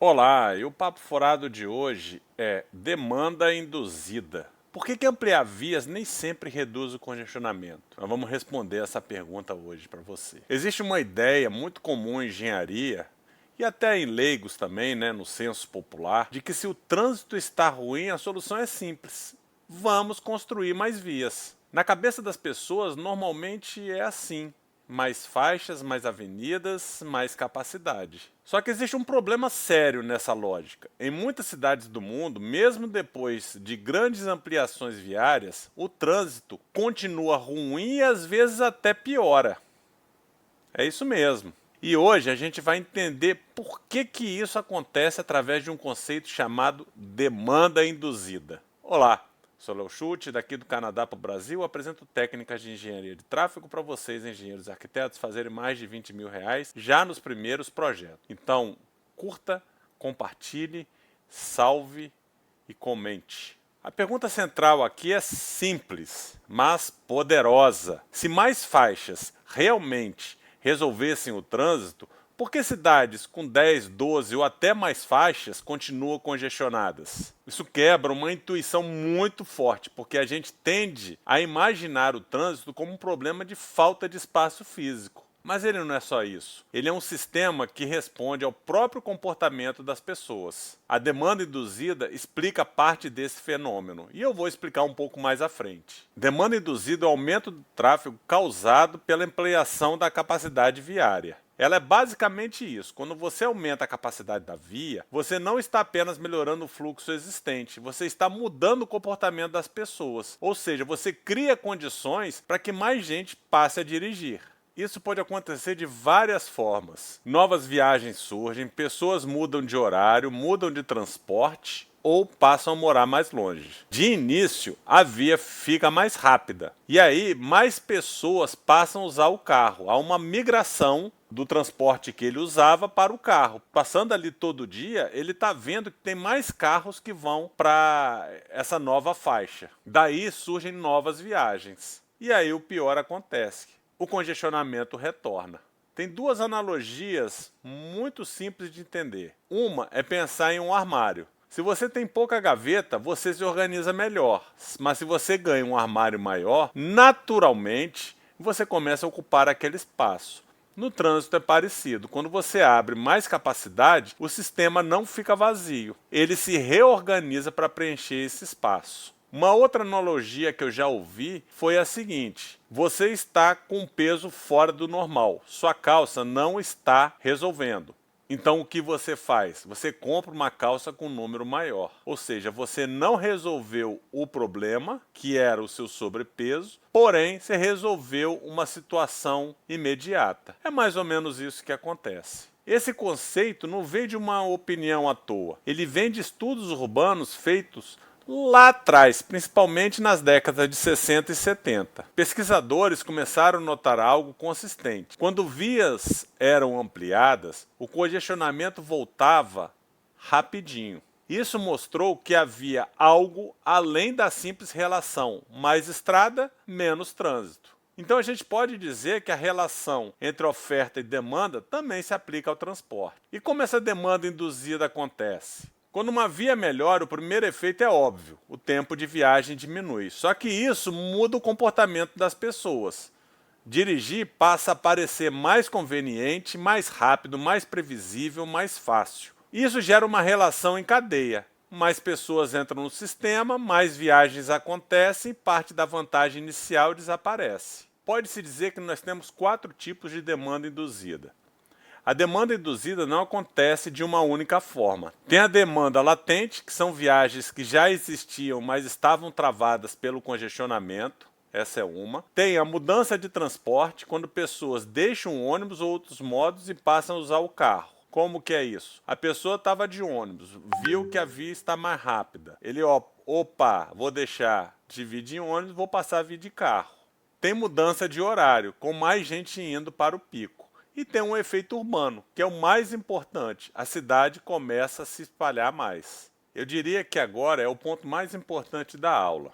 Olá, e o papo furado de hoje é demanda induzida. Por que ampliar vias nem sempre reduz o congestionamento? Nós vamos responder essa pergunta hoje para você. Existe uma ideia muito comum em engenharia e até em leigos também, no senso popular, de que se o trânsito está ruim, a solução é simples. Vamos construir mais vias. Na cabeça das pessoas, normalmente é assim. Mais faixas, mais avenidas, mais capacidade. Só que existe um problema sério nessa lógica. Em muitas cidades do mundo, mesmo depois de grandes ampliações viárias, o trânsito continua ruim e às vezes até piora. É isso mesmo. E hoje a gente vai entender por que isso acontece através de um conceito chamado demanda induzida. Olá, sou Léo Schutt, daqui do Canadá para o Brasil, apresento técnicas de engenharia de tráfego para vocês, engenheiros e arquitetos, fazerem mais de R$ 20.000 já nos primeiros projetos. Então, curta, compartilhe, salve e comente. A pergunta central aqui é simples, mas poderosa. Se mais faixas realmente resolvessem o trânsito, por que cidades com 10, 12 ou até mais faixas continuam congestionadas? Isso quebra uma intuição muito forte, porque a gente tende a imaginar o trânsito como um problema de falta de espaço físico. Mas ele não é só isso. Ele é um sistema que responde ao próprio comportamento das pessoas. A demanda induzida explica parte desse fenômeno, e eu vou explicar um pouco mais à frente. Demanda induzida é o aumento do tráfego causado pela ampliação da capacidade viária. Ela é basicamente isso. Quando você aumenta a capacidade da via, você não está apenas melhorando o fluxo existente, você está mudando o comportamento das pessoas. Ou seja, você cria condições para que mais gente passe a dirigir. Isso pode acontecer de várias formas. Novas viagens surgem, pessoas mudam de horário, mudam de transporte ou passam a morar mais longe. De início, a via fica mais rápida. E aí, mais pessoas passam a usar o carro. Há uma migração do transporte que ele usava para o carro. Passando ali todo dia, ele está vendo que tem mais carros que vão para essa nova faixa. Daí surgem novas viagens. E aí o pior acontece. O congestionamento retorna. Tem duas analogias muito simples de entender. Uma é pensar em um armário. Se você tem pouca gaveta, você se organiza melhor. Mas se você ganha um armário maior, naturalmente você começa a ocupar aquele espaço. No trânsito é parecido. Quando você abre mais capacidade, o sistema não fica vazio. Ele se reorganiza para preencher esse espaço. Uma outra analogia que eu já ouvi foi a seguinte: você está com peso fora do normal, sua calça não está resolvendo. Então o que você faz? Você compra uma calça com um número maior. Ou seja, você não resolveu o problema, que era o seu sobrepeso, porém você resolveu uma situação imediata. É mais ou menos isso que acontece. Esse conceito não vem de uma opinião à toa. Ele vem de estudos urbanos feitos lá atrás, principalmente nas décadas de 60 e 70. Pesquisadores começaram a notar algo consistente. Quando vias eram ampliadas, o congestionamento voltava rapidinho. Isso mostrou que havia algo além da simples relação mais estrada, menos trânsito. Então a gente pode dizer que a relação entre oferta e demanda também se aplica ao transporte. E como essa demanda induzida acontece? Quando uma via melhora, o primeiro efeito é óbvio, o tempo de viagem diminui. Só que isso muda o comportamento das pessoas. Dirigir passa a parecer mais conveniente, mais rápido, mais previsível, mais fácil. Isso gera uma relação em cadeia. Mais pessoas entram no sistema, mais viagens acontecem e parte da vantagem inicial desaparece. Pode-se dizer que nós temos 4 tipos de demanda induzida. A demanda induzida não acontece de uma única forma. Tem a demanda latente, que são viagens que já existiam, mas estavam travadas pelo congestionamento. Essa é uma. Tem a mudança de transporte, quando pessoas deixam o ônibus ou outros modos e passam a usar o carro. Como que é isso? A pessoa estava de ônibus, viu que a via está mais rápida. Ele, opa, vou deixar de vir de ônibus, vou passar a vir de carro. Tem mudança de horário, com mais gente indo para o pico. E tem um efeito urbano, que é o mais importante. A cidade começa a se espalhar mais. Eu diria que agora é o ponto mais importante da aula.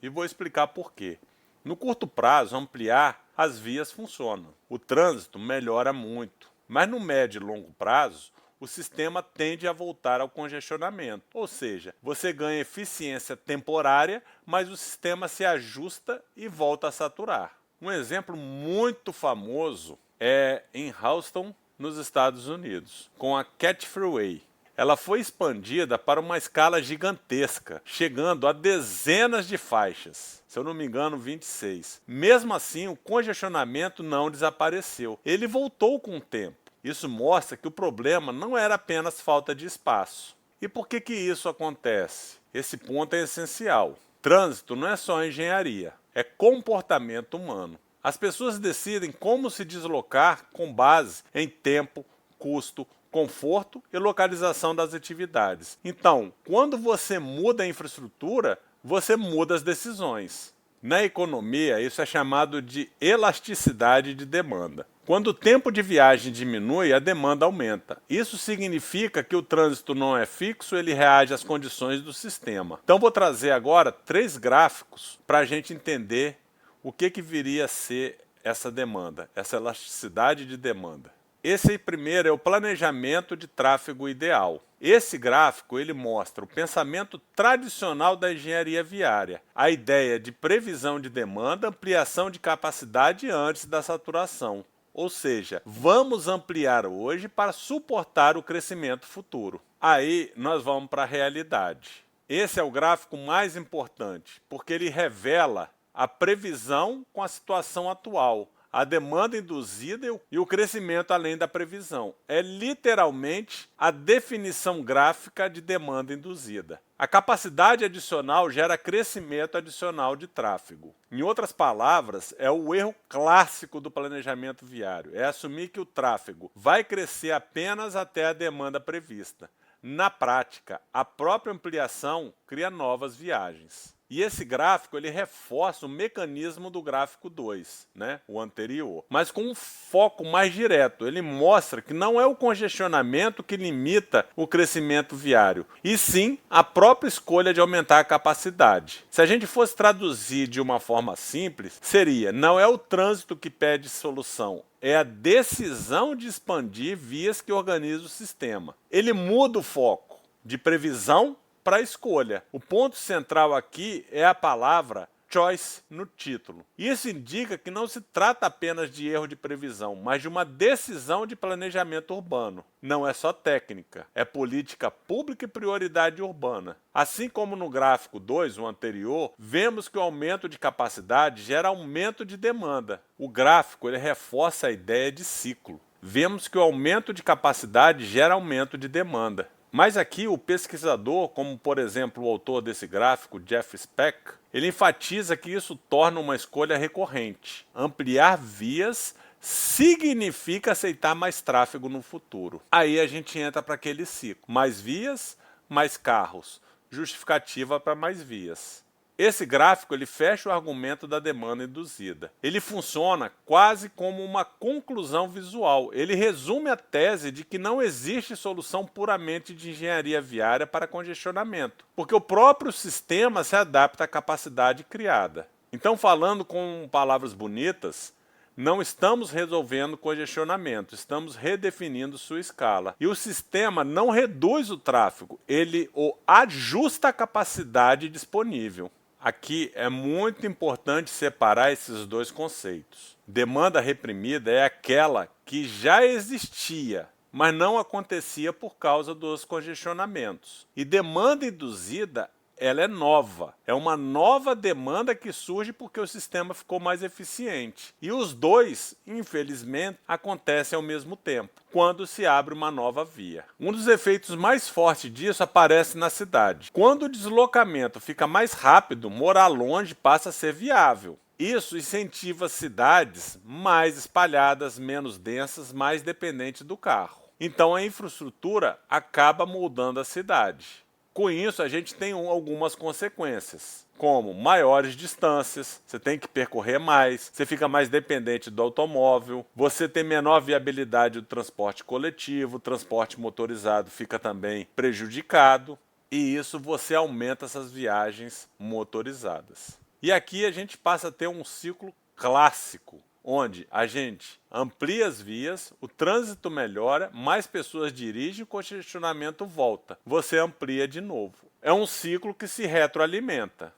E vou explicar por quê. No curto prazo, ampliar as vias funciona. O trânsito melhora muito. Mas no médio e longo prazo, o sistema tende a voltar ao congestionamento. Ou seja, você ganha eficiência temporária, mas o sistema se ajusta e volta a saturar. Um exemplo muito famoso é em Houston, nos Estados Unidos, com a Cat Freeway. Ela foi expandida para uma escala gigantesca, chegando a dezenas de faixas, se eu não me engano 26. Mesmo assim, o congestionamento não desapareceu, ele voltou com o tempo. Isso mostra que o problema não era apenas falta de espaço. E por que isso acontece? Esse ponto é essencial. Trânsito não é só engenharia, é comportamento humano. As pessoas decidem como se deslocar com base em tempo, custo, conforto e localização das atividades. Então, quando você muda a infraestrutura, você muda as decisões. Na economia, isso é chamado de elasticidade de demanda. Quando o tempo de viagem diminui, a demanda aumenta. Isso significa que o trânsito não é fixo, ele reage às condições do sistema. Então, vou trazer agora 3 gráficos para a gente entender o que viria a ser essa demanda, essa elasticidade de demanda. Esse aí primeiro é o planejamento de tráfego ideal. Esse gráfico ele mostra o pensamento tradicional da engenharia viária, a ideia de previsão de demanda, ampliação de capacidade antes da saturação. Ou seja, vamos ampliar hoje para suportar o crescimento futuro. Aí nós vamos para a realidade. Esse é o gráfico mais importante, porque ele revela a previsão com a situação atual, a demanda induzida e o crescimento além da previsão. É literalmente a definição gráfica de demanda induzida. A capacidade adicional gera crescimento adicional de tráfego. Em outras palavras, é o erro clássico do planejamento viário. É assumir que o tráfego vai crescer apenas até a demanda prevista. Na prática, a própria ampliação cria novas viagens. E esse gráfico ele reforça o mecanismo do gráfico 2, o anterior, mas com um foco mais direto. Ele mostra que não é o congestionamento que limita o crescimento viário, e sim a própria escolha de aumentar a capacidade. Se a gente fosse traduzir de uma forma simples, seria: não é o trânsito que pede solução, é a decisão de expandir vias que organiza o sistema. Ele muda o foco de previsão para a escolha. O ponto central aqui é a palavra choice no título. Isso indica que não se trata apenas de erro de previsão, mas de uma decisão de planejamento urbano. Não é só técnica, é política pública e prioridade urbana. Assim como no gráfico 2, o anterior, vemos que o aumento de capacidade gera aumento de demanda. O gráfico ele reforça a ideia de ciclo. Vemos que o aumento de capacidade gera aumento de demanda. Mas aqui o pesquisador, como por exemplo o autor desse gráfico, Jeff Speck, ele enfatiza que isso torna uma escolha recorrente. Ampliar vias significa aceitar mais tráfego no futuro. Aí a gente entra para aquele ciclo. Mais vias, mais carros. Justificativa para mais vias. Esse gráfico ele fecha o argumento da demanda induzida. Ele funciona quase como uma conclusão visual. Ele resume a tese de que não existe solução puramente de engenharia viária para congestionamento, porque o próprio sistema se adapta à capacidade criada. Então, falando com palavras bonitas, não estamos resolvendo congestionamento, estamos redefinindo sua escala. E o sistema não reduz o tráfego, ele o ajusta à capacidade disponível. Aqui é muito importante separar esses dois conceitos. Demanda reprimida é aquela que já existia, mas não acontecia por causa dos congestionamentos. E demanda induzida, ela é nova. É uma nova demanda que surge porque o sistema ficou mais eficiente. E os dois, infelizmente, acontecem ao mesmo tempo, quando se abre uma nova via. Um dos efeitos mais fortes disso aparece na cidade. Quando o deslocamento fica mais rápido, morar longe passa a ser viável. Isso incentiva cidades mais espalhadas, menos densas, mais dependentes do carro. Então a infraestrutura acaba moldando a cidade. Com isso, a gente tem algumas consequências, como maiores distâncias, você tem que percorrer mais, você fica mais dependente do automóvel, você tem menor viabilidade do transporte coletivo, o transporte motorizado fica também prejudicado, e isso você aumenta essas viagens motorizadas. E aqui a gente passa a ter um ciclo clássico, onde a gente amplia as vias, o trânsito melhora, mais pessoas dirigem, o congestionamento volta. Você amplia de novo. É um ciclo que se retroalimenta.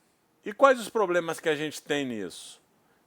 E quais os problemas que a gente tem nisso?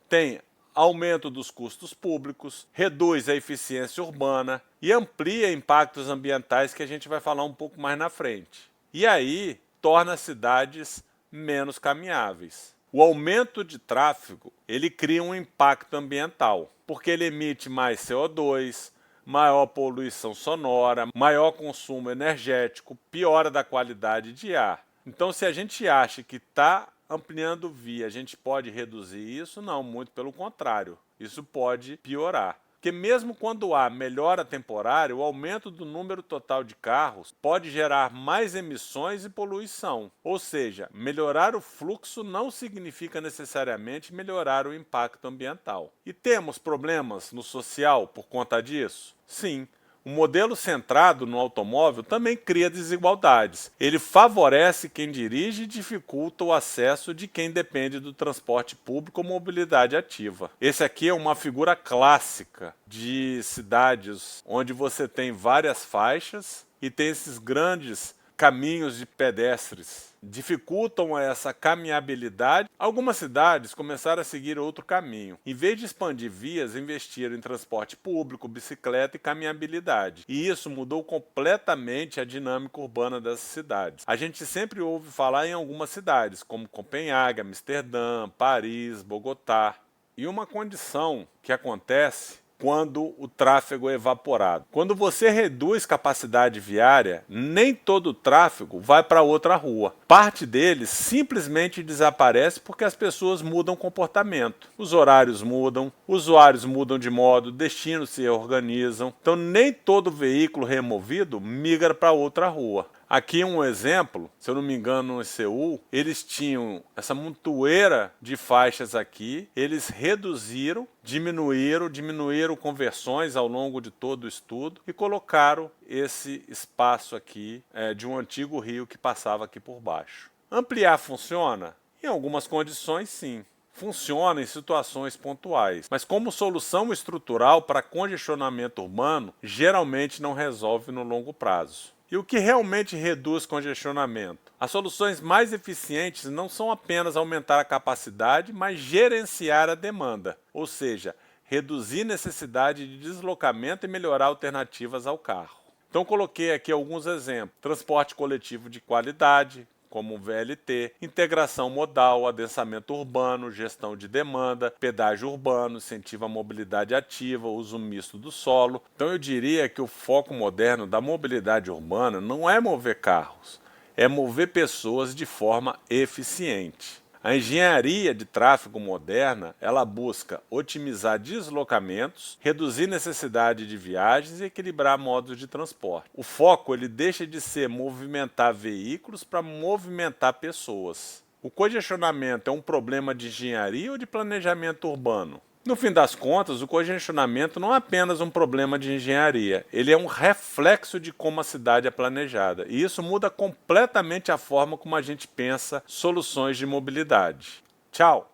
Tem aumento dos custos públicos, reduz a eficiência urbana e amplia impactos ambientais que a gente vai falar um pouco mais na frente. E aí torna as cidades menos caminháveis. O aumento de tráfego, ele cria um impacto ambiental, porque ele emite mais CO2, maior poluição sonora, maior consumo energético, piora da qualidade de ar. Então, se a gente acha que está ampliando via, a gente pode reduzir isso? Não, muito pelo contrário. Isso pode piorar. Porque mesmo quando há melhora temporária, o aumento do número total de carros pode gerar mais emissões e poluição. Ou seja, melhorar o fluxo não significa necessariamente melhorar o impacto ambiental. E temos problemas no social por conta disso? Sim. O modelo centrado no automóvel também cria desigualdades. Ele favorece quem dirige e dificulta o acesso de quem depende do transporte público ou mobilidade ativa. Esse aqui é uma figura clássica de cidades onde você tem várias faixas e tem esses grandes caminhos de pedestres. Dificultam essa caminhabilidade. Algumas cidades começaram a seguir outro caminho. Em vez de expandir vias, investiram em transporte público, bicicleta e caminhabilidade. E isso mudou completamente a dinâmica urbana dessas cidades. A gente sempre ouve falar em algumas cidades, como Copenhague, Amsterdã, Paris, Bogotá. E uma condição que acontece quando o tráfego é evaporado. Quando você reduz capacidade viária, nem todo o tráfego vai para outra rua. Parte dele simplesmente desaparece porque as pessoas mudam comportamento. Os horários mudam, usuários mudam de modo, destinos se reorganizam. Então nem todo veículo removido migra para outra rua. Aqui um exemplo, se eu não me engano, em Seul, eles tinham essa montoeira de faixas aqui, eles reduziram, diminuíram conversões ao longo de todo o estudo e colocaram esse espaço aqui de um antigo rio que passava aqui por baixo. Ampliar funciona? Em algumas condições, sim. Funciona em situações pontuais, mas como solução estrutural para congestionamento urbano, geralmente não resolve no longo prazo. E o que realmente reduz congestionamento? As soluções mais eficientes não são apenas aumentar a capacidade, mas gerenciar a demanda, ou seja, reduzir necessidade de deslocamento e melhorar alternativas ao carro. Então coloquei aqui alguns exemplos: transporte coletivo de qualidade, como o VLT, integração modal, adensamento urbano, gestão de demanda, pedágio urbano, incentiva a mobilidade ativa, uso misto do solo. Então eu diria que o foco moderno da mobilidade urbana não é mover carros, é mover pessoas de forma eficiente. A engenharia de tráfego moderna, ela busca otimizar deslocamentos, reduzir necessidade de viagens e equilibrar modos de transporte. O foco ele deixa de ser movimentar veículos para movimentar pessoas. O congestionamento é um problema de engenharia ou de planejamento urbano? No fim das contas, o congestionamento não é apenas um problema de engenharia, ele é um reflexo de como a cidade é planejada. E isso muda completamente a forma como a gente pensa soluções de mobilidade. Tchau!